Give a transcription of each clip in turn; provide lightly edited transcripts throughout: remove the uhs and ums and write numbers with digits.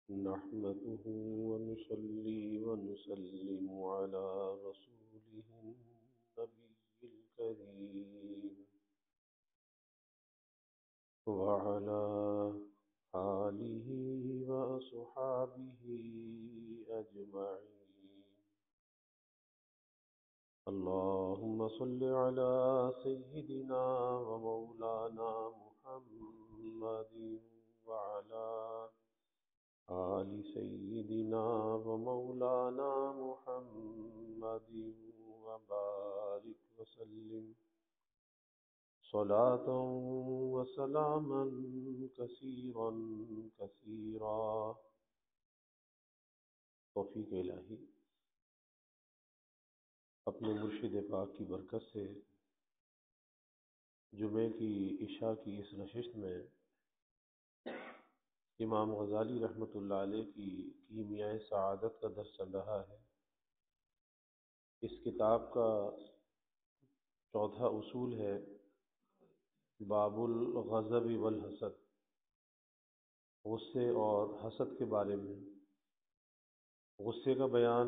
نحمده ونصلي ونسلم على رسوله النبي الكريم وعلى آله وأصحابه أجمعين. اللهم صل على سيدنا ومولانا محمد وعلى آل سيدنا ومولانا محمد وبارك وسلم صلاة وسلاما كثيرا كثيرا. توفیق الہی اپنے مرشد پاک کی برکت سے جمعے کی عشاء کی اس نشست میں امام غزالی رحمۃ اللہ علیہ کی کیمیائے سعادت کا درس چل رہا ہے. اس کتاب کا چوتھا اصول ہے باب الغضب والحسد، غصے اور حسد کے بارے میں. غصے کا بیان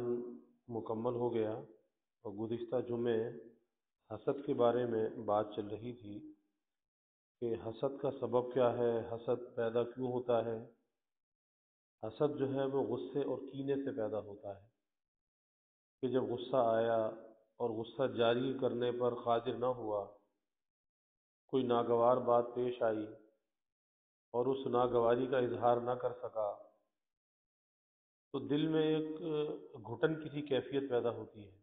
مکمل ہو گیا اور گزشتہ جمعے حسد کے بارے میں بات چل رہی تھی کہ حسد کا سبب کیا ہے، حسد پیدا کیوں ہوتا ہے. حسد جو ہے وہ غصے اور کینے سے پیدا ہوتا ہے کہ جب غصہ آیا اور غصہ جاری کرنے پر قادر نہ ہوا، کوئی ناگوار بات پیش آئی اور اس ناگواری کا اظہار نہ کر سکا، تو دل میں ایک گھٹن کی سی کیفیت پیدا ہوتی ہے،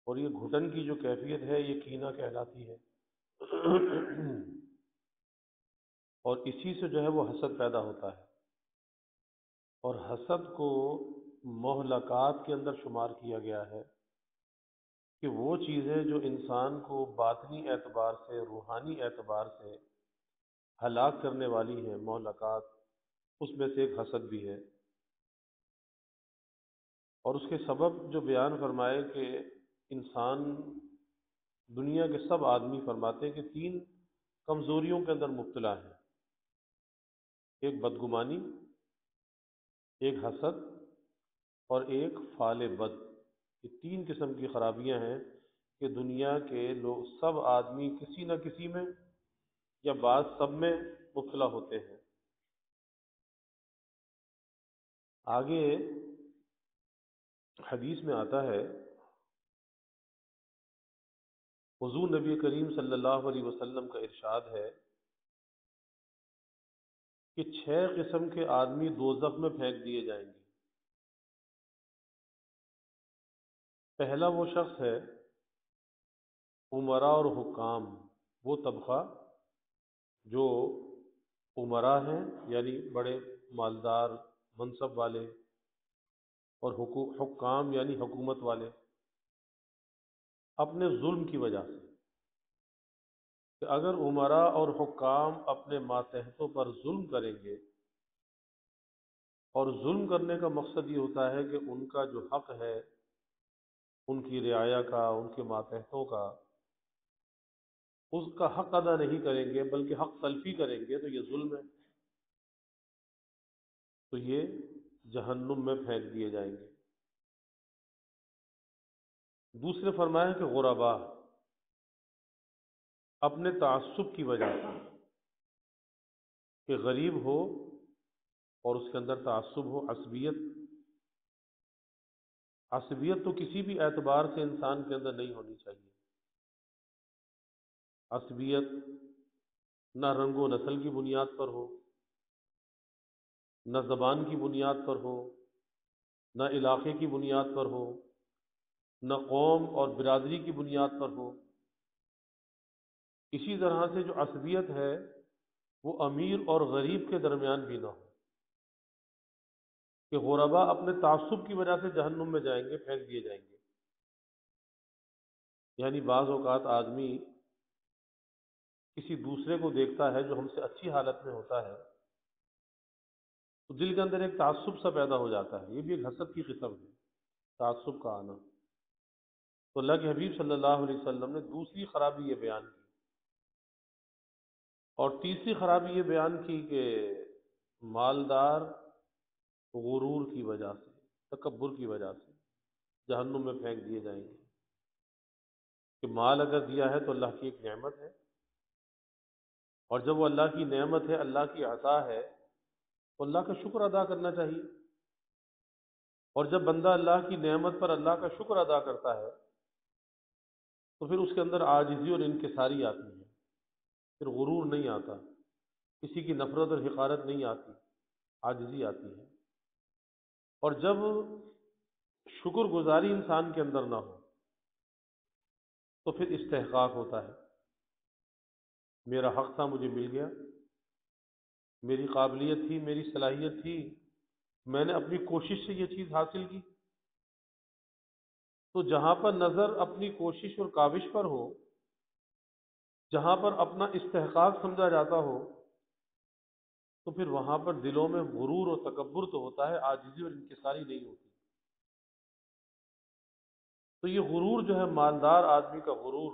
اور یہ گھٹن کی جو کیفیت ہے یہ کینہ کہلاتی ہے. اور اسی سے جو ہے وہ حسد پیدا ہوتا ہے. اور حسد کو مہلکات کے اندر شمار کیا گیا ہے کہ وہ چیزیں جو انسان کو باطنی اعتبار سے، روحانی اعتبار سے ہلاک کرنے والی ہیں، مہلکات، اس میں سے ایک حسد بھی ہے. اور اس کے سبب جو بیان فرمائے کہ انسان، دنیا کے سب آدمی فرماتے ہیں کہ تین کمزوریوں کے اندر مبتلا ہیں: ایک بدگمانی، ایک حسد، اور ایک فعل بد. یہ تین قسم کی خرابیاں ہیں کہ دنیا کے لوگ، سب آدمی کسی نہ کسی میں یا بعض سب میں مبتلا ہوتے ہیں. آگے حدیث میں آتا ہے، حضور نبی کریم صلی اللہ علیہ وسلم کا ارشاد ہے کہ 6 قسم کے آدمی دوزخ میں پھینک دیے جائیں گے. پہلا وہ شخص ہے امراء اور حکام، وہ طبقہ جو امراء ہیں یعنی بڑے مالدار منصب والے، اور حکام یعنی حکومت والے، اپنے ظلم کی وجہ سے. کہ اگر امراء اور حکام اپنے ماتحتوں پر ظلم کریں گے، اور ظلم کرنے کا مقصد یہ ہوتا ہے کہ ان کا جو حق ہے، ان کی رعایا کا، ان کے ماتحتوں کا، اس کا حق ادا نہیں کریں گے بلکہ حق تلفی کریں گے، تو یہ ظلم ہے، تو یہ جہنم میں پھینک دیے جائیں گے. دوسرے فرمایا کہ غربا، اپنے تعصب کی وجہ سے، کہ غریب ہو اور اس کے اندر تعصب ہو، عصبیت. عصبیت تو کسی بھی اعتبار سے انسان کے اندر نہیں ہونی چاہیے. عصبیت نہ رنگ و نسل کی بنیاد پر ہو، نہ زبان کی بنیاد پر ہو، نہ علاقے کی بنیاد پر ہو، نہ قوم اور برادری کی بنیاد پر ہو. اسی طرح سے جو عصبیت ہے وہ امیر اور غریب کے درمیان بھی نہ ہو، کہ غربا اپنے تعصب کی وجہ سے جہنم میں جائیں گے، پھینک دیے جائیں گے. یعنی بعض اوقات آدمی کسی دوسرے کو دیکھتا ہے جو ہم سے اچھی حالت میں ہوتا ہے، تو دل کے اندر ایک تعصب سا پیدا ہو جاتا ہے. یہ بھی ایک حسد کی قسم ہے، تعصب کا آنا. تو اللہ کے حبیب صلی اللہ علیہ وسلم نے دوسری خرابی یہ بیان کی، اور تیسری خرابی یہ بیان کی کہ مالدار غرور کی وجہ سے، تکبر کی وجہ سے جہنم میں پھینک دیے جائیں گے۔ کہ مال اگر دیا ہے تو اللہ کی ایک نعمت ہے، اور جب وہ اللہ کی نعمت ہے، اللہ کی عطا ہے، تو اللہ کا شکر ادا کرنا چاہیے۔ اور جب بندہ اللہ کی نعمت پر اللہ کا شکر ادا کرتا ہے تو پھر اس کے اندر عاجزی اور انکساری آتی ہے، پھر غرور نہیں آتا، کسی کی نفرت اور حقارت نہیں آتی، عاجزی آتی ہے۔ اور جب شکر گزاری انسان کے اندر نہ ہو تو پھر استحقاق ہوتا ہے، میرا حق تھا مجھے مل گیا، میری قابلیت تھی، میری صلاحیت تھی، میں نے اپنی کوشش سے یہ چیز حاصل کی۔ تو جہاں پر نظر اپنی کوشش اور کاوش پر ہو، جہاں پر اپنا استحقاق سمجھا جاتا ہو، تو پھر وہاں پر دلوں میں غرور اور تکبر تو ہوتا ہے، عاجزی اور انکساری نہیں ہوتی۔ تو یہ غرور جو ہے، مالدار آدمی کا غرور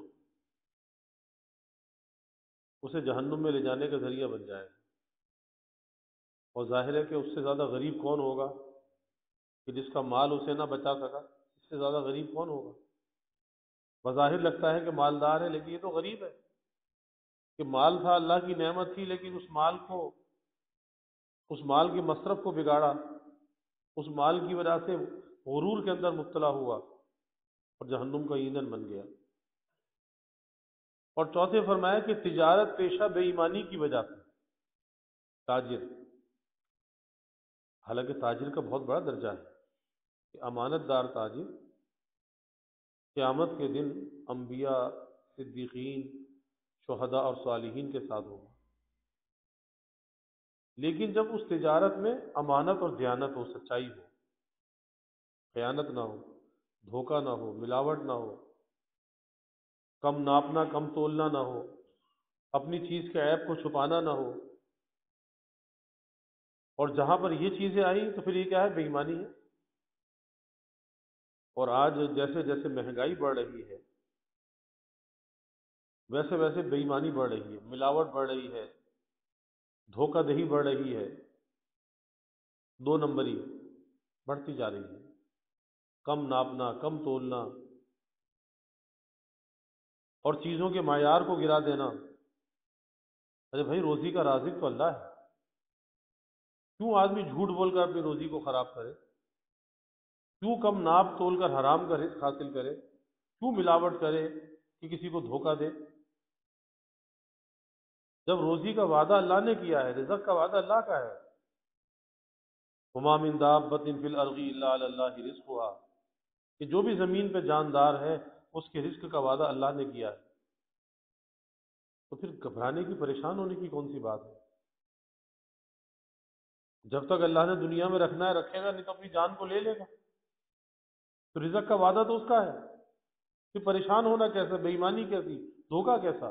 اسے جہنم میں لے جانے کا ذریعہ بن جائے۔ اور ظاہر ہے کہ اس سے زیادہ غریب کون ہوگا کہ جس کا مال اسے نہ بچا سکا؟ اس سے زیادہ غریب کون ہوگا؟ بظاہر لگتا ہے کہ مالدار ہے، لیکن یہ تو غریب ہے کہ مال تھا، اللہ کی نعمت تھی، لیکن اس مال کے مصرف کو بگاڑا، اس مال کی وجہ سے غرور کے اندر مبتلا ہوا اور جہنم کا ایندھن بن گیا۔ اور چوتھے فرمایا کہ تجارت پیشہ بے ایمانی کی وجہ سے، تاجر، حالانکہ تاجر کا بہت بڑا درجہ ہے کہ امانت دار تاجر قیامت کے دن انبیاء، صدیقین، شہداء اور صالحین کے ساتھ ہوگا۔ لیکن جب اس تجارت میں امانت اور دیانت ہو، سچائی ہو، خیانت نہ ہو، دھوکہ نہ ہو، ملاوٹ نہ ہو، کم ناپنا کم تولنا نہ ہو، اپنی چیز کے عیب کو چھپانا نہ ہو، اور جہاں پر یہ چیزیں آئیں تو پھر یہ کیا ہے؟ بے ایمانی ہے۔ اور آج جیسے جیسے مہنگائی بڑھ رہی ہے، ویسے ویسے بے ایمانی بڑھ رہی ہے، ملاوٹ بڑھ رہی ہے، دھوکہ دہی بڑھ رہی ہے، دو نمبری بڑھتی جا رہی ہے، کم ناپنا کم تولنا اور چیزوں کے معیار کو گرا دینا۔ ارے بھائی، روزی کا رازق تو اللہ ہے، کیوں آدمی جھوٹ بول کر اپنی روزی کو خراب کرے؟ کیوں کم ناپ تول کر حرام کا رزق حاصل کرے؟ کیوں ملاوٹ کرے کہ کسی کو دھوکہ دے؟ جب روزی کا وعدہ اللہ نے کیا ہے، رزق کا وعدہ اللہ کا ہے، وما من دابۃ فی الارض الا علی اللہ رزقها، کہ جو بھی زمین پہ جاندار ہے اس کے رزق کا وعدہ اللہ نے کیا ہے، تو پھر گھبرانے کی، پریشان ہونے کی کون سی بات ہے؟ جب تک اللہ نے دنیا میں رکھنا ہے رکھے گا، نہیں تو اپنی جان کو لے لے گا۔ تو رزق کا وعدہ تو اس کا ہے، پھر پریشان ہونا کیسا؟ بے ایمانی کیسی؟ دھوکہ کیسا؟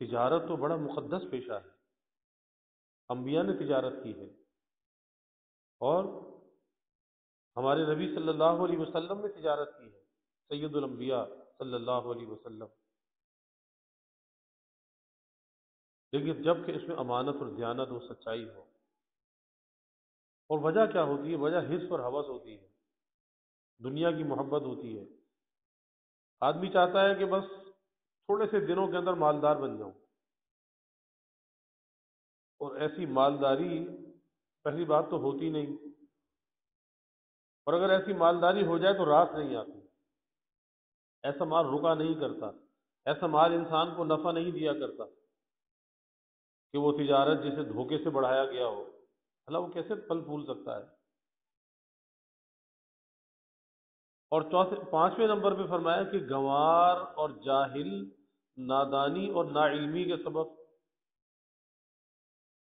تجارت تو بڑا مقدس پیشہ ہے، انبیاء نے تجارت کی ہے، اور ہمارے نبی صلی اللہ علیہ وسلم نے تجارت کی ہے، سید الانبیاء صلی اللہ علیہ وسلم۔ لیکن جب کہ اس میں امانت اور دیانت اور سچائی ہو۔ اور وجہ کیا ہوتی ہے؟ وجہ حرص اور ہوس ہوتی ہے، دنیا کی محبت ہوتی ہے۔ آدمی چاہتا ہے کہ بس تھوڑے سے دنوں کے اندر مالدار بن جاؤں، اور ایسی مالداری پہلی بات تو ہوتی نہیں، اور اگر ایسی مالداری ہو جائے تو رات نہیں آتی، ایسا مال رکا نہیں کرتا، ایسا مال انسان کو نفع نہیں دیا کرتا کہ وہ تجارت جسے دھوکے سے بڑھایا گیا ہو، اللہ وہ کیسے پھل پھول سکتا ہے؟ اور پانچویں نمبر پہ فرمایا کہ گنوار اور جاہل، نادانی اور ناعلمی کے سبب،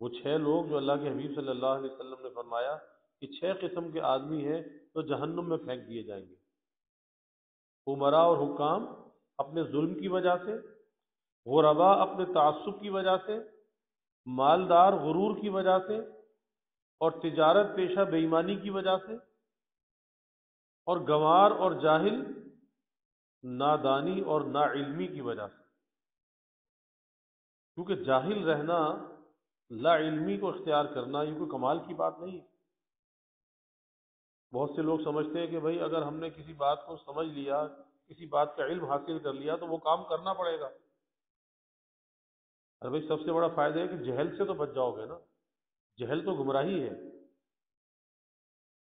وہ چھ لوگ جو اللہ کے حبیب صلی اللہ علیہ وسلم نے فرمایا کہ چھ قسم کے آدمی ہیں تو جہنم میں پھینک دیے جائیں گے۔ امراء اور حکام اپنے ظلم کی وجہ سے، غرباء اپنے تعصب کی وجہ سے، مالدار غرور کی وجہ سے، اور تجارت پیشہ بے ایمانی کی وجہ سے، اور گنوار اور جاہل نادانی اور ناعلمی کی وجہ سے۔ کیونکہ جاہل رہنا لا علمی کو اختیار کرنا یہ کوئی کمال کی بات نہیں ہے۔ بہت سے لوگ سمجھتے ہیں کہ بھائی اگر ہم نے کسی بات کو سمجھ لیا، کسی بات کا علم حاصل کر لیا تو وہ کام کرنا پڑے گا۔ ارے بھائی سب سے بڑا فائدہ ہے کہ جہل سے تو بچ جاؤ گے نا، جہل تو گمراہی ہے۔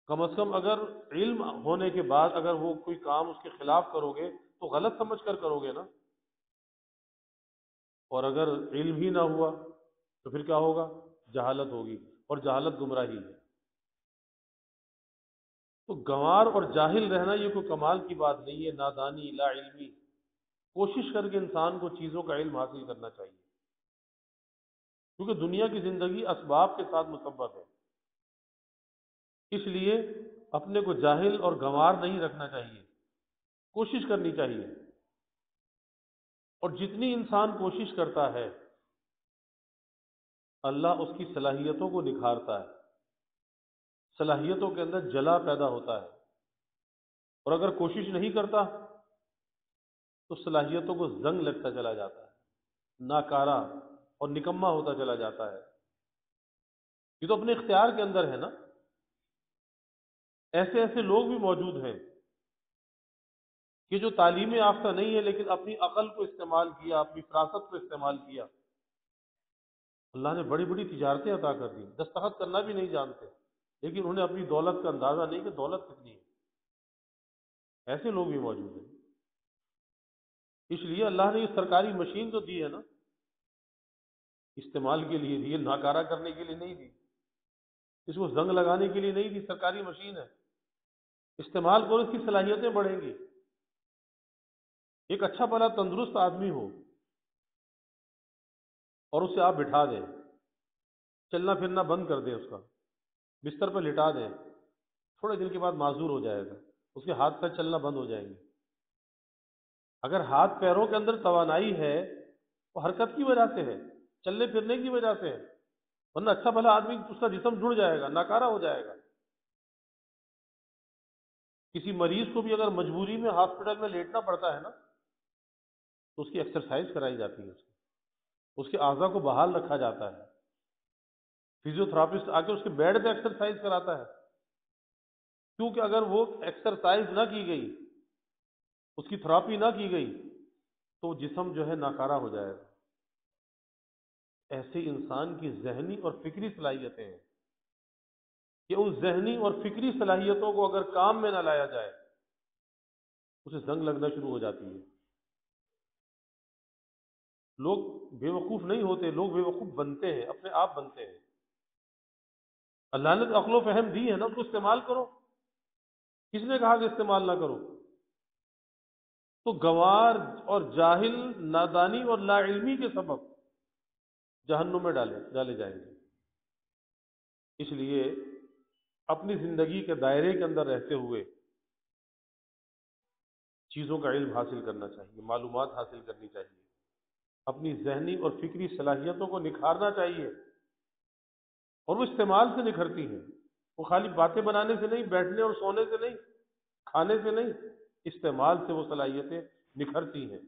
کم از کم اگر علم ہونے کے بعد اگر وہ کوئی کام اس کے خلاف کرو گے تو غلط سمجھ کر کرو گے نا، اور اگر علم ہی نہ ہوا تو پھر کیا ہوگا؟ جہالت ہوگی، اور جہالت گمراہی ہے۔ تو گنوار اور جاہل رہنا یہ کوئی کمال کی بات نہیں ہے، نادانی لا علمی۔ کوشش کر کے انسان کو چیزوں کا علم حاصل کرنا چاہیے، کیونکہ دنیا کی زندگی اسباب کے ساتھ مسبب ہے، اس لیے اپنے کو جاہل اور گنوار نہیں رکھنا چاہیے، کوشش کرنی چاہیے۔ اور جتنی انسان کوشش کرتا ہے اللہ اس کی صلاحیتوں کو نکھارتا ہے، صلاحیتوں کے اندر جلا پیدا ہوتا ہے، اور اگر کوشش نہیں کرتا تو صلاحیتوں کو زنگ لگتا چلا جاتا ہے، ناکارہ اور نکما ہوتا چلا جاتا ہے۔ یہ تو اپنے اختیار کے اندر ہے نا۔ ایسے ایسے لوگ بھی موجود ہیں کہ جو تعلیم یافتہ نہیں ہے لیکن اپنی عقل کو استعمال کیا، اپنی فراست کو استعمال کیا، اللہ نے بڑی بڑی تجارتیں عطا کر دی، دستخط کرنا بھی نہیں جانتے، لیکن انہیں اپنی دولت کا اندازہ نہیں کہ دولت کتنی ہے۔ ایسے لوگ بھی موجود ہیں۔ اس لیے اللہ نے یہ سرکاری مشین تو دی ہے نا، استعمال کے لیے دی ہے، ناکارہ کرنے کے لیے نہیں دی، اس کو زنگ لگانے کے لیے نہیں دی۔ سرکاری مشین ہے، استعمال کرو، اس کی صلاحیتیں بڑھیں گی۔ ایک اچھا بھلا تندرست آدمی ہو اور اسے آپ بٹھا دیں، چلنا پھرنا بند کر دیں، اس کا بستر پر لٹا دیں، تھوڑے دن کے بعد معذور ہو جائے گا، اس کے ہاتھ پیر چلنا بند ہو جائیں گے۔ اگر ہاتھ پیروں کے اندر توانائی ہے وہ حرکت کی وجہ سے ہے، چلنے پھرنے کی وجہ سے ہے، ورنہ اچھا بھلا آدمی اس کا جسم جڑ جائے گا، ناکارہ ہو جائے گا۔ کسی مریض کو بھی اگر مجبوری میں ہاسپٹل میں لیٹنا پڑتا ہے نا تو اس کی ایکسرسائز کرائی جاتی ہے، اس کے اعضاء کو بحال رکھا جاتا ہے، فزیو تھراپسٹ آ کے اس کے بیڈ پہ ایکسرسائز کراتا ہے، کیونکہ اگر وہ ایکسرسائز نہ کی گئی، اس کی تھراپی نہ کی گئی تو جسم جو ہے ناکارہ ہو جائے گا۔ ایسے انسان کی ذہنی اور فکری صلاحیتیں ہیں کہ ان ذہنی اور فکری صلاحیتوں کو اگر کام میں نہ لایا جائے اسے زنگ لگنا شروع ہو جاتی ہے۔ لوگ بے وقوف نہیں ہوتے، لوگ بے وقوف بنتے ہیں، اپنے آپ بنتے ہیں۔ اللہ نے تو عقل و فہم دی ہے نا، اس کو استعمال کرو، کس نے کہا کہ استعمال نہ کرو؟ تو گنوار اور جاہل نادانی اور لا علمی کے سبب جہنم میں ڈالے جائیں گے۔ اس لیے اپنی زندگی کے دائرے کے اندر رہتے ہوئے چیزوں کا علم حاصل کرنا چاہیے، معلومات حاصل کرنی چاہیے، اپنی ذہنی اور فکری صلاحیتوں کو نکھارنا چاہیے، اور وہ استعمال سے نکھرتی ہیں۔ وہ خالی باتیں بنانے سے نہیں، بیٹھنے اور سونے سے نہیں، کھانے سے نہیں، استعمال سے وہ صلاحیتیں نکھرتی ہیں۔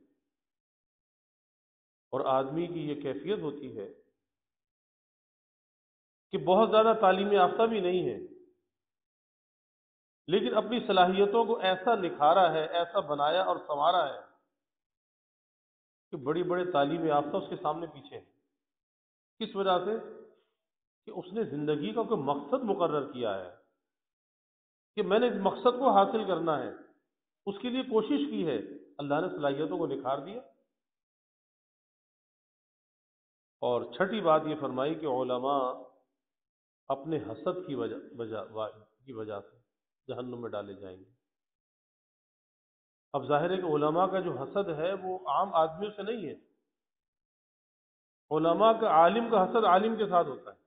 اور آدمی کی یہ کیفیت ہوتی ہے کہ بہت زیادہ تعلیم یافتہ بھی نہیں ہے لیکن اپنی صلاحیتوں کو ایسا نکھارا ہے، ایسا بنایا اور سنوارا ہے کہ بڑی بڑے تعلیم یافتہ اس کے سامنے پیچھے ہیں۔ کس وجہ سے؟ کہ اس نے زندگی کا کوئی مقصد مقرر کیا ہے کہ میں نے اس مقصد کو حاصل کرنا ہے، اس کے لیے کوشش کی ہے، اللہ نے صلاحیتوں کو نکھار دیا۔ اور چھٹی بات یہ فرمائی کہ علماء اپنے حسد کی وجہ سے جہنم میں ڈالے جائیں گے۔ اب ظاہر ہے کہ علماء کا جو حسد ہے وہ عام آدمیوں سے نہیں ہے، علماء کا عالم کا حسد عالم کے ساتھ ہوتا ہے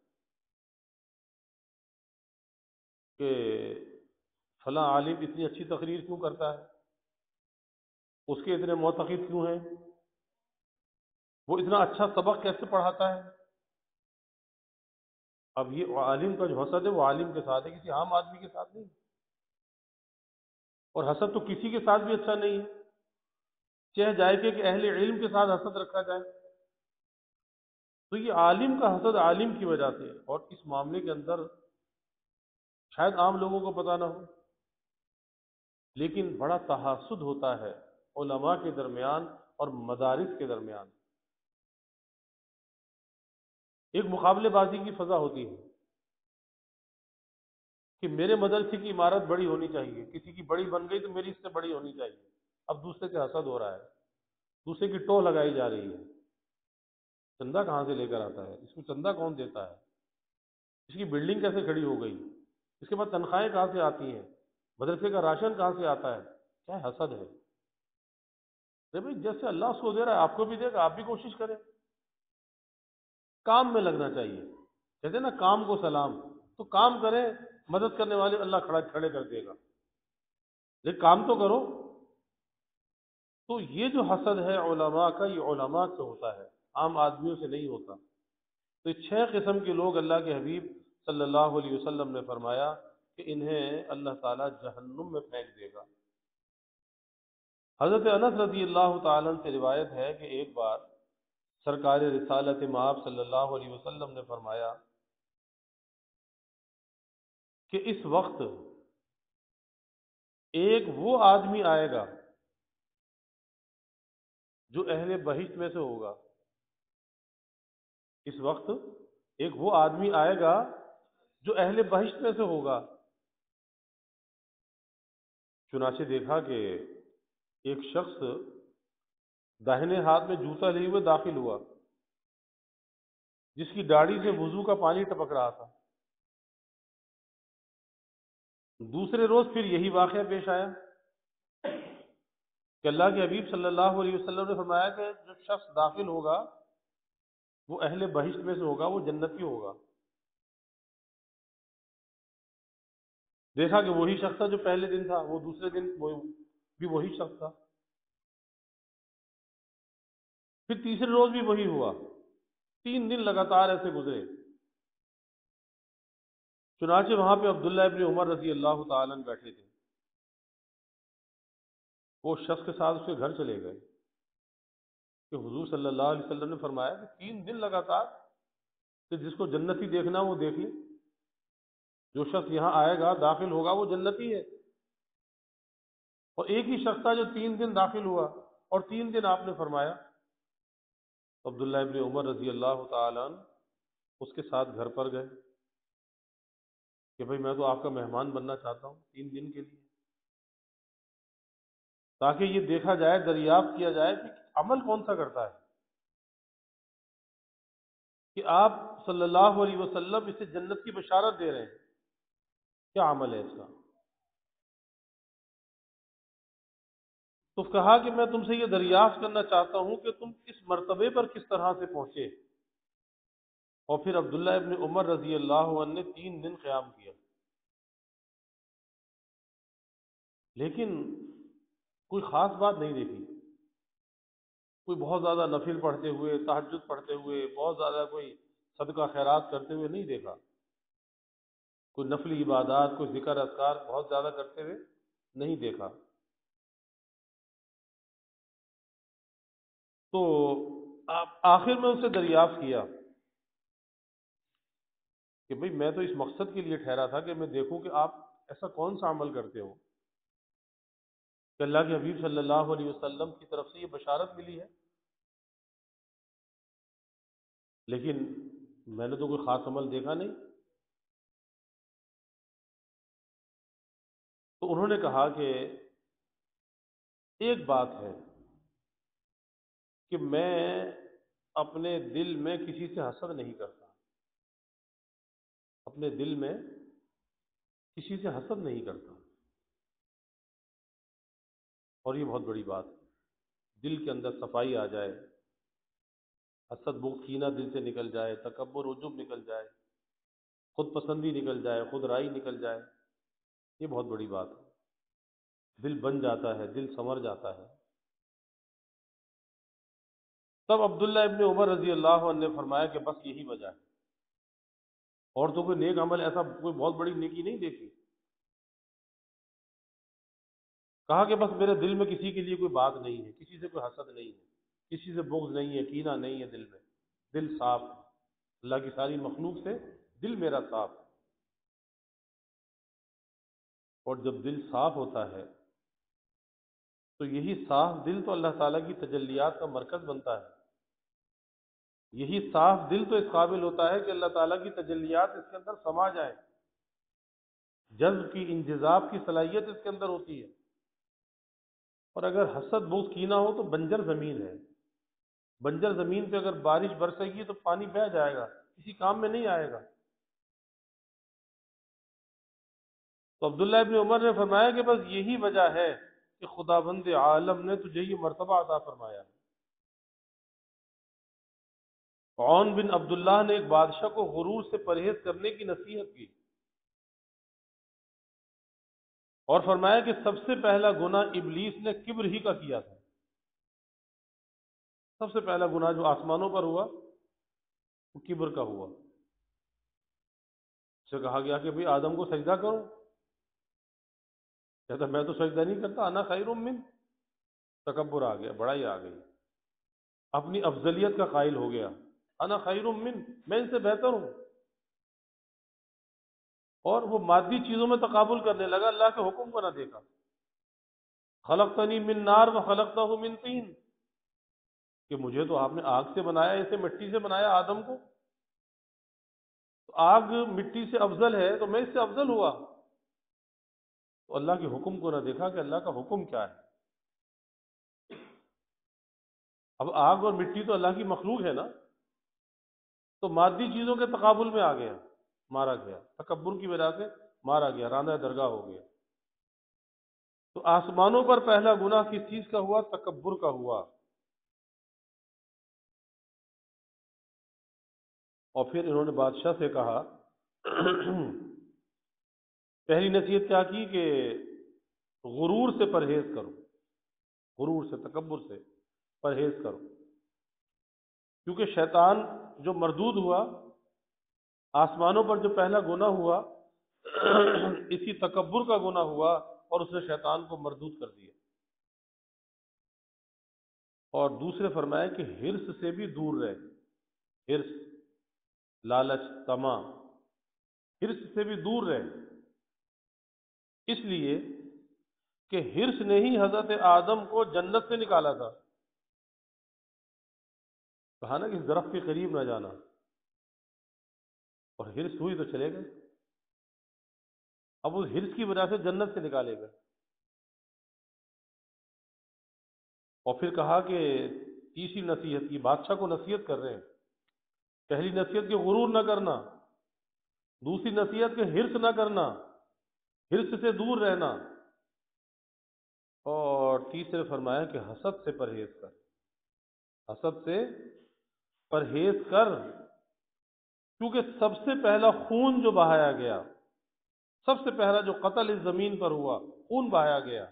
کہ فلاں عالم اتنی اچھی تقریر کیوں کرتا ہے، اس کے اتنے معتقد کیوں ہیں، وہ اتنا اچھا سبق کیسے پڑھاتا ہے۔ اب یہ عالم کا جو حسد ہے وہ عالم کے ساتھ ہے، کسی عام آدمی کے ساتھ نہیں۔ اور حسد تو کسی کے ساتھ بھی اچھا نہیں ہے، چاہے جائے کہ اہل علم کے ساتھ حسد رکھا جائے، تو یہ عالم کا حسد عالم کی وجہ سے، اور اس معاملے کے اندر شاید عام لوگوں کو پتہ نہ ہو، لیکن بڑا تحاسد ہوتا ہے علماء کے درمیان اور مدارس کے درمیان۔ ایک مقابلے بازی کی فضا ہوتی ہے کہ میرے مدرسے کی عمارت بڑی ہونی چاہیے، کسی کی بڑی بن گئی تو میری اس سے بڑی ہونی چاہیے۔ اب دوسرے سے حسد ہو رہا ہے، دوسرے کی ٹوہ لگائی جا رہی ہے۔ چندہ کہاں سے لے کر آتا ہے؟ اس کو چندہ کون دیتا ہے؟ اس کی بلڈنگ کیسے کھڑی ہو گئی؟ اس کے بعد تنخواہیں کہاں سے آتی ہیں؟ مدرسے کا راشن کہاں سے آتا ہے؟ کیا حسد ہے؟ ارے بھائی، جیسے اللہ اس کو دے رہا ہے آپ کو بھی دے گا، آپ بھی کوشش کریں۔ کام میں لگنا چاہیے، کہتے ہیں نا کام کو سلام، تو کام کریں، مدد کرنے والے اللہ کھڑے کر دے گا، لیکن کام تو کرو۔ تو یہ جو حسد ہے علماء کا، یہ علماء سے ہوتا ہے، عام آدمیوں سے نہیں ہوتا۔ تو یہ 6 قسم کے لوگ اللہ کے حبیب صلی اللہ علیہ وسلم نے فرمایا کہ انہیں اللہ تعالیٰ جہنم میں پھینک دے گا۔ حضرت انس رضی اللہ تعالیٰ عنہ سے روایت ہے کہ ایک بار سرکار رسالت مآب صلی اللہ علیہ وسلم نے فرمایا کہ اس وقت ایک وہ آدمی آئے گا جو اہل بہشت میں سے ہوگا۔ اس وقت ایک وہ آدمی آئے گا جو اہل بہشت میں سے ہوگا۔ چنانچہ دیکھا کہ ایک شخص داہنے ہاتھ میں جوتا لیے ہوئے داخل ہوا، جس کی داڑھی سے وضو کا پانی ٹپک رہا تھا۔ دوسرے روز پھر یہی واقعہ پیش آیا کہ اللہ کے حبیب صلی اللہ علیہ وسلم نے فرمایا کہ جو شخص داخل ہوگا وہ اہل بہشت میں سے ہوگا، وہ جنتی ہوگا۔ دیکھا کہ وہی شخص تھا جو پہلے دن تھا، وہ دوسرے دن بھی وہی شخص تھا۔ پھر تیسرے روز بھی وہی ہوا، 3 دن لگاتار ایسے گزرے۔ چنانچہ وہاں پہ عبداللہ ابن عمر رضی اللہ تعالیٰ عنہ بیٹھے تھے، وہ شخص کے ساتھ اس کے گھر چلے گئے کہ حضور صلی اللہ علیہ وسلم نے فرمایا کہ 3 دن لگاتار، کہ جس کو جنتی دیکھنا وہ دیکھ لے، جو شخص یہاں آئے گا داخل ہوگا وہ جنتی ہے۔ اور ایک ہی شخص تھا جو 3 دن داخل ہوا، اور 3 دن آپ نے فرمایا۔ عبداللہ ابن عمر رضی اللہ تعالیٰ عنہ اس کے ساتھ گھر پر گئے کہ بھئی میں تو آپ کا مہمان بننا چاہتا ہوں 3 دن کے لیے، تاکہ یہ دیکھا جائے، دریافت کیا جائے کہ عمل کون سا کرتا ہے کہ آپ صلی اللہ علیہ وسلم اسے جنت کی بشارت دے رہے ہیں، کیا عمل ہے اس کا۔ تو کہا کہ میں تم سے یہ دریافت کرنا چاہتا ہوں کہ تم اس مرتبے پر کس طرح سے پہنچے۔ اور پھر عبداللہ ابن عمر رضی اللہ عنہ نے 3 دن قیام کیا، لیکن کوئی خاص بات نہیں دیکھی، کوئی بہت زیادہ نفل پڑھتے ہوئے، تہجد پڑھتے ہوئے، بہت زیادہ کوئی صدقہ خیرات کرتے ہوئے نہیں دیکھا، کوئی نفلی عبادات، کوئی ذکر اذکار بہت زیادہ کرتے ہوئے نہیں دیکھا۔ تو آخر میں اس سے دریافت کیا کہ بھئی میں تو اس مقصد کے لیے ٹھہرا تھا کہ میں دیکھوں کہ آپ ایسا کون سا عمل کرتے ہو کہ اللہ کے حبیب صلی اللہ علیہ وسلم کی طرف سے یہ بشارت ملی ہے، لیکن میں نے تو کوئی خاص عمل دیکھا نہیں۔ تو انہوں نے کہا کہ ایک بات ہے کہ میں اپنے دل میں کسی سے حسد نہیں کرتا، اپنے دل میں کسی سے حسد نہیں کرتا، اور یہ بہت بڑی بات ہے، دل کے اندر صفائی آ جائے، حسد بغض کینہ دل سے نکل جائے، تکبر عجب نکل جائے، خود پسندی نکل جائے، خود رائی نکل جائے، یہ بہت بڑی بات ہے۔ دل بن جاتا ہے، دل سنور جاتا ہے۔ تب عبداللہ ابن عمر رضی اللہ عنہ نے فرمایا کہ بس یہی وجہ ہے، اور تو کوئی نیک عمل ایسا کوئی بہت بڑی نیکی نہیں دیکھی۔ کہا کہ بس میرے دل میں کسی کے لیے کوئی بات نہیں ہے، کسی سے کوئی حسد نہیں ہے، کسی سے بغض نہیں ہے، کینہ نہیں ہے دل میں، دل صاف، اللہ کی ساری مخلوق سے دل میرا صاف. اور جب دل صاف ہوتا ہے تو یہی صاف دل تو اللہ تعالیٰ کی تجلیات کا مرکز بنتا ہے. یہی صاف دل تو اس قابل ہوتا ہے کہ اللہ تعالیٰ کی تجلیات اس کے اندر سما جائیں. جذب کی، انجذاب کی صلاحیت اس کے اندر ہوتی ہے. اور اگر حسد بغض کینہ ہو تو بنجر زمین ہے. بنجر زمین پہ اگر بارش برسے گی تو پانی بہہ جائے گا، کسی کام میں نہیں آئے گا. تو عبداللہ ابن عمر نے فرمایا کہ بس یہی وجہ ہے کہ خداوند عالم نے تجھے یہ مرتبہ عطا فرمایا. عون بن عبداللہ نے ایک بادشاہ کو غرور سے پرہیز کرنے کی نصیحت کی اور فرمایا کہ سب سے پہلا گناہ ابلیس نے کبر ہی کا کیا تھا. سب سے پہلا گناہ جو آسمانوں پر ہوا وہ کبر کا ہوا. اس سے کہا گیا کہ بھئی آدم کو سجدہ کرو. کہتا میں تو سجدہ نہیں کرتا، انا خیر من. تکبر آ گیا، بڑائی آ گئی، اپنی افضلیت کا قائل ہو گیا. انا خیر من، میں ان سے بہتر ہوں. اور وہ مادی چیزوں میں تقابل کرنے لگا، اللہ کے حکم کو نہ دیکھا. خلقتنی من نار و خلقتہ من طین، کہ مجھے تو آپ نے آگ سے بنایا، اسے مٹی سے بنایا آدم کو. تو آگ مٹی سے افضل ہے تو میں اس سے افضل ہوا. تو اللہ کے حکم کو نہ دیکھا کہ اللہ کا حکم کیا ہے. اب آگ اور مٹی تو اللہ کی مخلوق ہے نا، تو مادی چیزوں کے تقابل میں آ گیا، مارا گیا. تکبر کی وجہ سے مارا گیا، راندہ درگاہ ہو گیا. تو آسمانوں پر پہلا گناہ کس چیز کا ہوا؟ تکبر کا ہوا. اور پھر انہوں نے بادشاہ سے کہا پہلی نصیحت کیا کی کہ غرور سے پرہیز کرو. غرور سے، تکبر سے پرہیز کرو. کیونکہ شیطان جو مردود ہوا، آسمانوں پر جو پہلا گناہ ہوا اسی تکبر کا گناہ ہوا اور اس نے شیطان کو مردود کر دیا. اور دوسرے فرمایا کہ حرص سے بھی دور رہے. حرص، لالچ، طمع، حرص سے بھی دور رہے. اس لیے کہ حرص نے ہی حضرت آدم کو جنت سے نکالا تھا. کہا نا کہ اس درخت کے قریب نہ جانا، اور حرص ہوئی تو چلے گئے. اب اس حرص کی وجہ سے جنت سے نکالے گئے. اور پھر کہا کہ تیسری نصیحت کی، بادشاہ کو نصیحت کر رہے ہیں. پہلی نصیحت کہ غرور نہ کرنا، دوسری نصیحت کہ حرص نہ کرنا، حرص سے دور رہنا، اور تیسرے فرمایا کہ حسد سے پرہیز کر. حسد سے پرہیز کر، کیونکہ سب سے پہلا خون جو بہایا گیا، سب سے پہلا جو قتل اس زمین پر ہوا، خون بہایا گیا،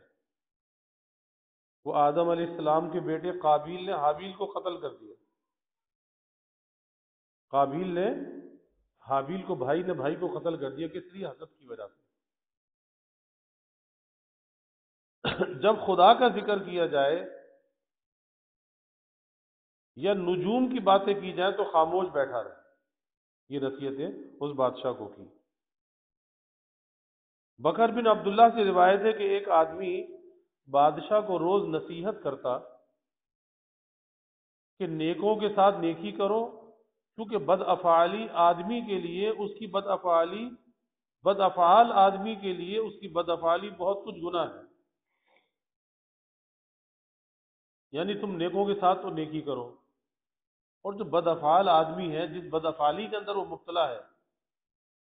وہ آدم علیہ السلام کے بیٹے قابیل نے حابیل کو قتل کر دیا. قابیل نے حابیل کو، بھائی نے بھائی کو قتل کر دیا. کس لیے؟ حسد کی وجہ سے. جب خدا کا ذکر کیا جائے یا نجوم کی باتیں کی جائیں تو خاموش بیٹھا رہے. یہ نصیحتیں اس بادشاہ کو کی. بکر بن عبداللہ سے روایت ہے کہ ایک آدمی بادشاہ کو روز نصیحت کرتا کہ نیکوں کے ساتھ نیکی کرو، کیونکہ بد افعالی آدمی کے لیے اس کی بد افعالی، بد افعال آدمی کے لیے اس کی بد افعالی بہت کچھ گناہ ہے. یعنی تم نیکوں کے ساتھ تو نیکی کرو، اور جو بد افعال آدمی ہے، جس بد افعالی کے اندر وہ مبتلا ہے،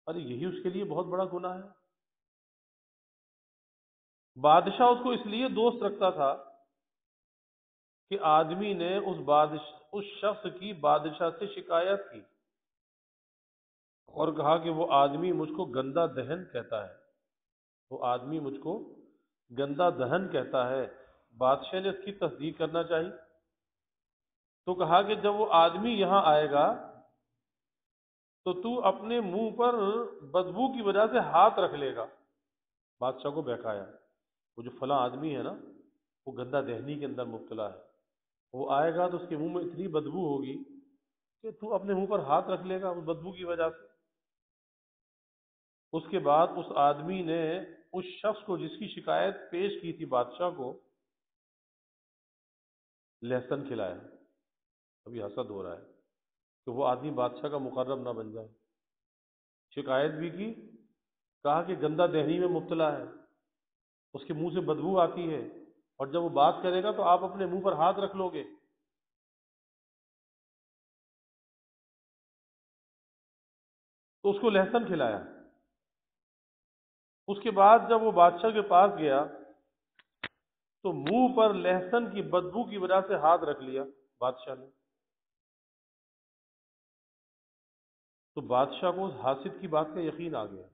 ارے یہی اس کے لیے بہت بڑا گناہ ہے. بادشاہ اس کو اس لیے دوست رکھتا تھا کہ آدمی نے اس شخص کی بادشاہ سے شکایت کی اور کہا کہ وہ آدمی مجھ کو گندا دہن کہتا ہے. وہ آدمی مجھ کو گندا دہن کہتا ہے. بادشاہ نے اس کی تصدیق کرنا چاہیے. تو کہا کہ جب وہ آدمی یہاں آئے گا تو اپنے منہ پر بدبو کی وجہ سے ہاتھ رکھ لے گا. بادشاہ کو بہکایا، وہ جو فلاں آدمی ہے نا، وہ گندا دہنی کے اندر مبتلا ہے، وہ آئے گا تو اس کے منہ میں اتنی بدبو ہوگی کہ تو اپنے منہ پر ہاتھ رکھ لے گا اس بدبو کی وجہ سے۔ اس کے بعد اس آدمی نے اس شخص کو جس کی شکایت پیش کی تھی بادشاہ کو لہسن کھلایا۔ ابھی حسد ہو رہا ہے کہ وہ آدمی بادشاہ کا مقرب نہ بن جائے۔ شکایت بھی کی، کہا کہ گندہ دہنی میں مبتلا ہے، اس کے منہ سے بدبو آتی ہے، اور جب وہ بات کرے گا تو آپ اپنے منہ پر ہاتھ رکھ لو گے۔ تو اس کو لہسن کھلایا۔ اس کے بعد جب وہ بادشاہ کے پاس گیا تو منہ پر لہسن کی بدبو کی وجہ سے ہاتھ رکھ لیا بادشاہ نے۔ تو بادشاہ کو اس حاسد کی بات کا یقین آ گیا،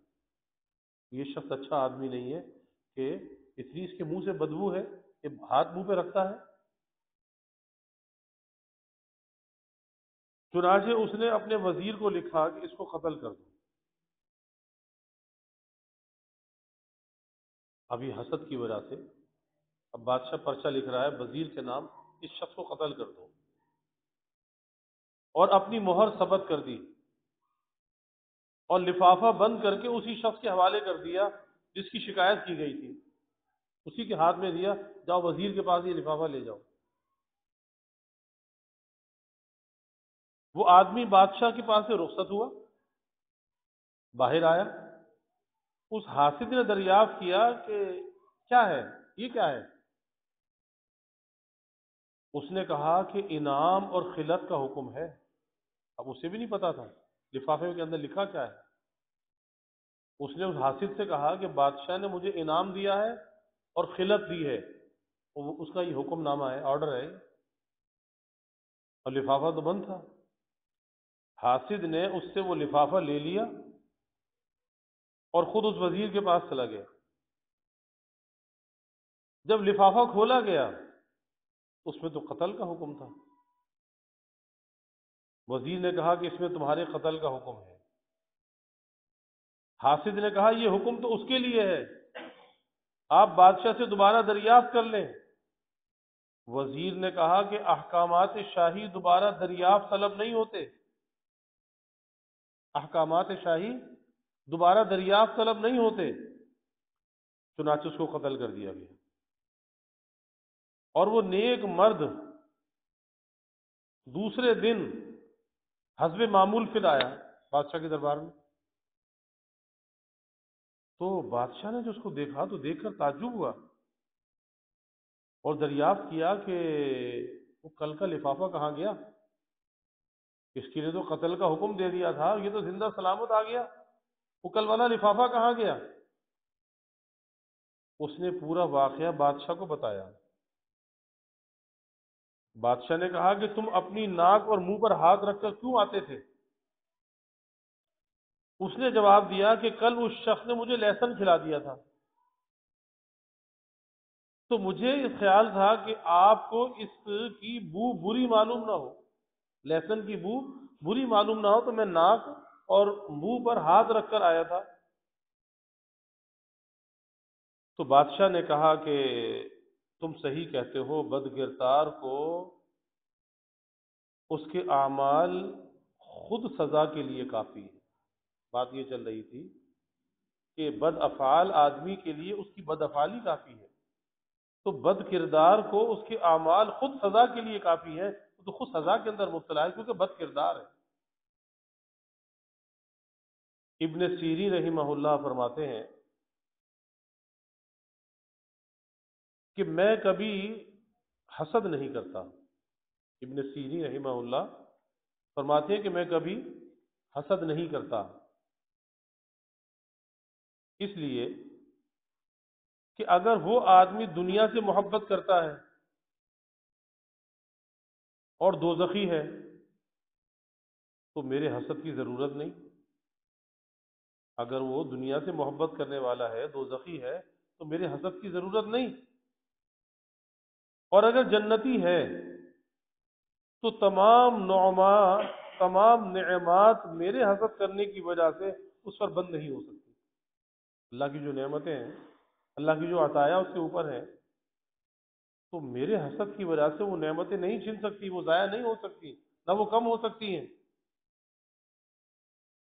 یہ شخص اچھا آدمی نہیں ہے کہ اتنی اس کے منہ سے بدبو ہے کہ ہاتھ منہ پہ رکھتا ہے۔ چنانچہ اس نے اپنے وزیر کو لکھا کہ اس کو قتل کر دو۔ ابھی حسد کی وجہ سے اب بادشاہ پرچہ لکھ رہا ہے وزیر کے نام، اس شخص کو قتل کر دو، اور اپنی مہر ثبت کر دی اور لفافہ بند کر کے اسی شخص کے حوالے کر دیا جس کی شکایت کی گئی تھی، اسی کے ہاتھ میں دیا، جاؤ وزیر کے پاس یہ لفافہ لے جاؤ۔ وہ آدمی بادشاہ کے پاس سے رخصت ہوا، باہر آیا، اس حاسد نے دریافت کیا کہ کیا ہے، یہ کیا ہے؟ اس نے کہا کہ انعام اور خلعت کا حکم ہے۔ اب اسے بھی نہیں پتا تھا لفافے کے اندر لکھا کیا ہے۔ اس نے اس حاسد سے کہا کہ بادشاہ نے مجھے انعام دیا ہے اور خلعت دی ہے، اس کا یہ حکم نامہ ہے، آرڈر ہے، اور لفافہ تو بند تھا۔ حاسد نے اس سے وہ لفافہ لے لیا اور خود اس وزیر کے پاس چلا گیا۔ جب لفافہ کھولا گیا اس میں تو قتل کا حکم تھا۔ وزیر نے کہا کہ اس میں تمہارے قتل کا حکم ہے۔ حاسد نے کہا یہ حکم تو اس کے لیے ہے، آپ بادشاہ سے دوبارہ دریافت کر لیں۔ وزیر نے کہا کہ احکامات شاہی دوبارہ دریافت طلب نہیں ہوتے، احکامات شاہی دوبارہ دریافت طلب نہیں ہوتے۔ چنانچہ اس کو قتل کر دیا گیا، اور وہ نیک مرد دوسرے دن حسب معمول پھر آیا بادشاہ کے دربار میں۔ تو بادشاہ نے جو اس کو دیکھا تو دیکھ کر تعجب ہوا اور دریافت کیا کہ وہ کل کا لفافہ کہاں گیا؟ اس کے لیے تو قتل کا حکم دے دیا تھا، یہ تو زندہ سلامت آ گیا، وہ کل والا لفافہ کہاں گیا؟ اس نے پورا واقعہ بادشاہ کو بتایا۔ بادشاہ نے کہا کہ تم اپنی ناک اور منہ پر ہاتھ رکھ کر کیوں آتے تھے؟ اس نے جواب دیا کہ کل اس شخص نے مجھے لہسن کھلا دیا تھا، تو مجھے اس خیال تھا کہ آپ کو اس کی بو بری معلوم نہ ہو، لہسن کی بو بری معلوم نہ ہو، تو میں ناک اور منہ پر ہاتھ رکھ کر آیا تھا۔ تو بادشاہ نے کہا کہ تم صحیح کہتے ہو، بد گرفتار کو اس کے اعمال خود سزا کے لیے کافی ہے۔ بات یہ چل رہی تھی کہ بد افعال آدمی کے لیے اس کی بد افعالی کافی ہے، تو بد کردار کو اس کے اعمال خود سزا کے لیے کافی ہے، تو خود سزا کے اندر مبتلا ہے کیونکہ بد کردار ہے۔ ابن سیرین رحمہ اللہ فرماتے ہیں کہ میں کبھی حسد نہیں کرتا۔ ابن سیرین رحمہ اللہ فرماتے ہیں کہ میں کبھی حسد نہیں کرتا، اس لیے کہ اگر وہ آدمی دنیا سے محبت کرتا ہے اور دوزخی ہے تو میرے حسد کی ضرورت نہیں۔ اگر وہ دنیا سے محبت کرنے والا ہے، دوزخی ہے، تو میرے حسد کی ضرورت نہیں، اور اگر جنتی ہے تو تمام نعمات میرے حسد کرنے کی وجہ سے اس پر بند نہیں ہو سکتی۔ اللہ کی جو نعمتیں ہیں، اللہ کی جو عطایا اس کے اوپر ہے، تو میرے حسد کی وجہ سے وہ نعمتیں نہیں چھن سکتی، وہ ضائع نہیں ہو سکتی، نہ وہ کم ہو سکتی ہیں،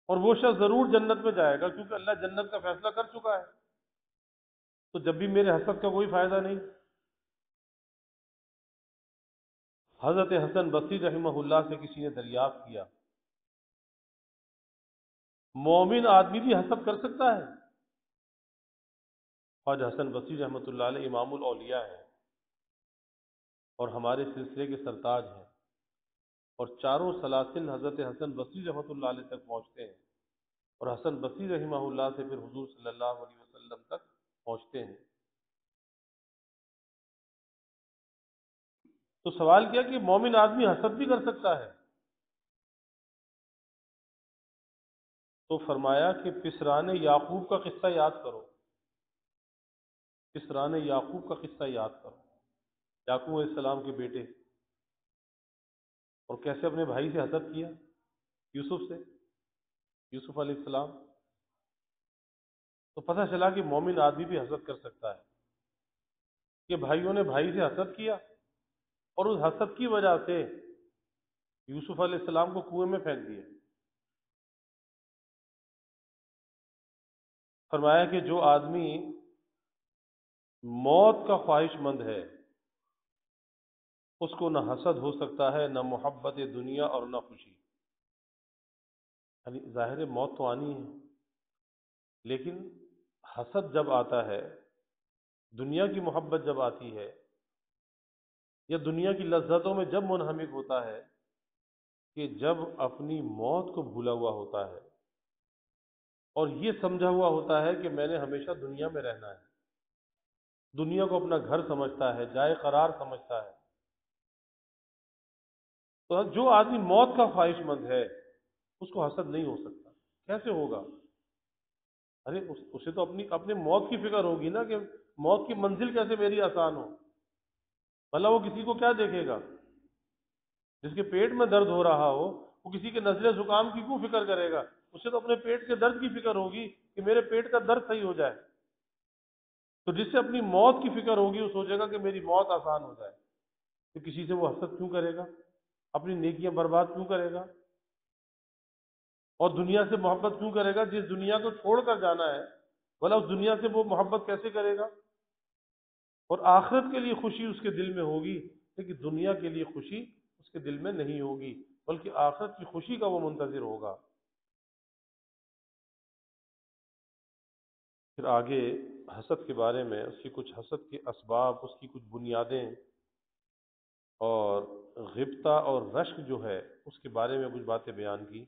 اور وہ شخص ضرور جنت میں جائے گا کیونکہ اللہ جنت کا فیصلہ کر چکا ہے۔ تو جب بھی میرے حسد کا کوئی فائدہ نہیں۔ حضرت حسن بصری رحمہ اللہ سے کسی نے دریافت کیا، مومن آدمی بھی حسد کر سکتا ہے؟ خواجہ حسن بصری رحمۃ اللہ علیہ امام الاولیاء ہیں اور ہمارے سلسلے کے سرتاج ہیں، اور چاروں سلاسل حضرت حسن بصری رحمۃ اللہ علیہ تک پہنچتے ہیں، اور حسن بصری رحمہ اللہ سے پھر حضور صلی اللہ علیہ وسلم تک پہنچتے ہیں۔ تو سوال کیا کہ مومن آدمی حسد بھی کر سکتا ہے؟ تو فرمایا کہ پسران یعقوب کا قصہ یاد کرو، پسران یعقوب کا قصہ یاد کرو، یعقوب علیہ السلام کے بیٹے، اور کیسے اپنے بھائی سے حسد کیا، یوسف سے، یوسف علیہ السلام۔ تو پتہ چلا کہ مومن آدمی بھی حسد کر سکتا ہے، کہ بھائیوں نے بھائی سے حسد کیا اور اس حسد کی وجہ سے یوسف علیہ السلام کو کنویں میں پھینک دیا۔ فرمایا کہ جو آدمی موت کا خواہش مند ہے اس کو نہ حسد ہو سکتا ہے، نہ محبت دنیا اور نہ خوشی۔ یعنی ظاہر موت تو آنی ہے، لیکن حسد جب آتا ہے، دنیا کی محبت جب آتی ہے، یا دنیا کی لذتوں میں جب منہمک ہوتا ہے، کہ جب اپنی موت کو بھولا ہوا ہوتا ہے اور یہ سمجھا ہوا ہوتا ہے کہ میں نے ہمیشہ دنیا میں رہنا ہے، دنیا کو اپنا گھر سمجھتا ہے، جائے قرار سمجھتا ہے، تو جو آدمی موت کا خواہش مند ہے اس کو حسد نہیں ہو سکتا۔ کیسے ہوگا؟ ارے اسے تو اپنے موت کی فکر ہوگی نا، کہ موت کی منزل کیسے میری آسان ہو۔ بھلا وہ کسی کو کیا دیکھے گا؟ جس کے پیٹ میں درد ہو رہا ہو وہ کسی کے نزلے زکام کی کیوں فکر کرے گا؟ اسے تو اپنے پیٹ کے درد کی فکر ہوگی کہ میرے پیٹ کا درد صحیح ہو جائے۔ تو جس سے اپنی موت کی فکر ہوگی وہ سوچے گا کہ میری موت آسان ہو جائے، تو کسی سے وہ حسد کیوں کرے گا؟ اپنی نیکیاں برباد کیوں کرے گا؟ اور دنیا سے محبت کیوں کرے گا؟ جس دنیا کو چھوڑ کر جانا ہے، بھلا اس دنیا سے وہ محبت کیسے کرے گا؟ اور آخرت کے لیے خوشی اس کے دل میں ہوگی، لیکن دنیا کے لیے خوشی اس کے دل میں نہیں ہوگی، بلکہ آخرت کی خوشی کا وہ منتظر ہوگا۔ پھر آگے حسد کے بارے میں، اس کی کچھ حسد کے اسباب، اس کی کچھ بنیادیں، اور غبطہ اور رشک جو ہے اس کے بارے میں کچھ باتیں بیان کی،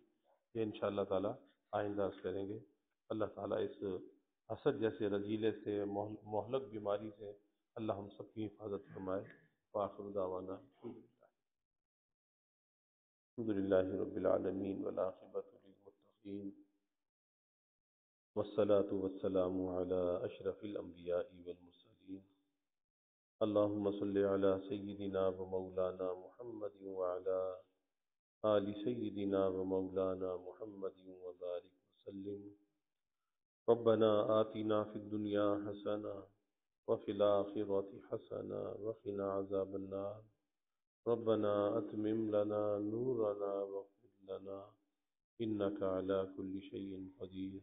یہ انشاءاللہ تعالی آئندہ عرض کریں گے۔ اللہ تعالیٰ اس حسد جیسے رذیلے سے، مہلک بیماری سے اللہ ہم سب کی حفاظت فرمائے۔ وآخر دعوانا الحمد للہ رب العالمین والعاقبۃ للمتقین، والصلاة والسلام علی اشرف الانبیاء والمرسلین۔ اللہم صل علی سیدنا و مولانا محمد وعلی آل سیدنا و مولانا محمد وبارک وسلم۔ ربنا آتنا فی الدنیا حسنہ وفی الآخرۃ حسنہ وقنا عذاب النار۔ ربنا اتمم لنا نورنا واغفر لنا انک علی کل شیء قدیر۔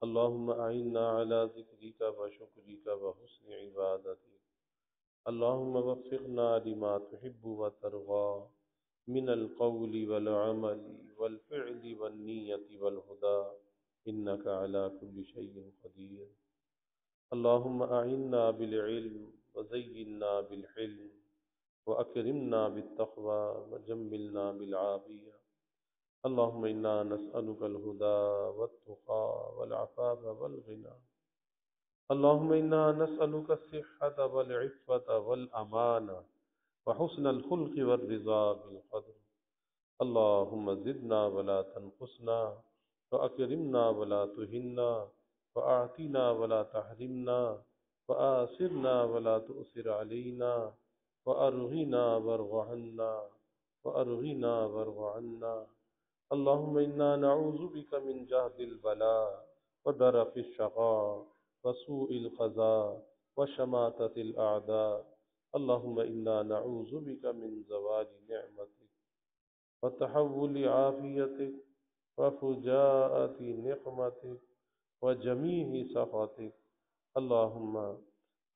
اللہم اعنا علی ذکرک وشکرک وحسن عبادتک۔ اللہم وفقنا لما تحب وترضى من القول والعمل والفعل والنیة والہدى انک علی کل شیء قدیر۔ اللہم اعنا بالعلم وزینا بالحلم واکرمنا بالتقوى وجملنا بالعافیہ۔ اللہم انا نسألک الہدى والتقى والعفاف والغنى۔ اللہم انا نسألک الصحة والعفة والأمانة وحسن الخلق والرضا بالقدر۔ اللہم زدنا ولا تنقصنا، وأكرمنا ولا تهنا، وأعطنا ولا تحرمنا، وآثرنا ولا تؤثر علينا، وأرغنا وارض عنا، وأرغنا وارض عنا۔ اللہم انا نعوذ بک من جہد البلاء ودرک الشقاء وسوء القضاء وشماتة الأعداء۔ اللہم انا نعوذ بک من زوال نعمتک وتحول عافيتك وفجاءة نقمتك وجميع سخطك. اللهم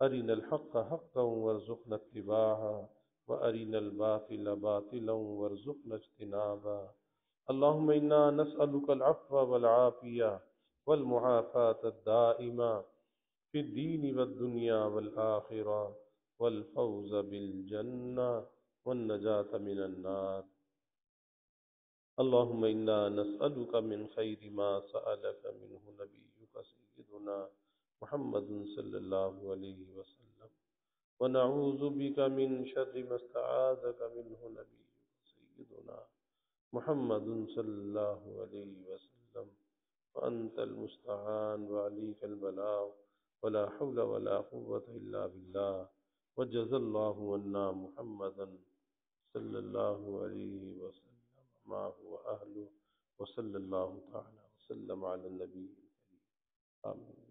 أرنا الحق حقا وارزقنا اتباعه وأرنا الباطل باطلا وارزقنا اجتنابه. اللهم إنا نسألك العفو والعافية والمعافاة الدائمة في الدين والدنيا والآخرة والفوز بالجنة والنجاة من النار. اللهم إنا نسألك من خير ما سألك منه نبيك سيدنا محمد صلى الله عليه وسلم، ونعوذ بك من شر ما استعاذك منه نبيك سيدنا محمد صلى الله عليه وسلم. وأنت المستعان وعليك البلاغ ولا حول ولا قوة إلا بالله. وجزى الله عنا محمدا صلى الله عليه وسلم ما هو أهله، وصلى الله تعالى وسلم على النبي الكريم. آمين.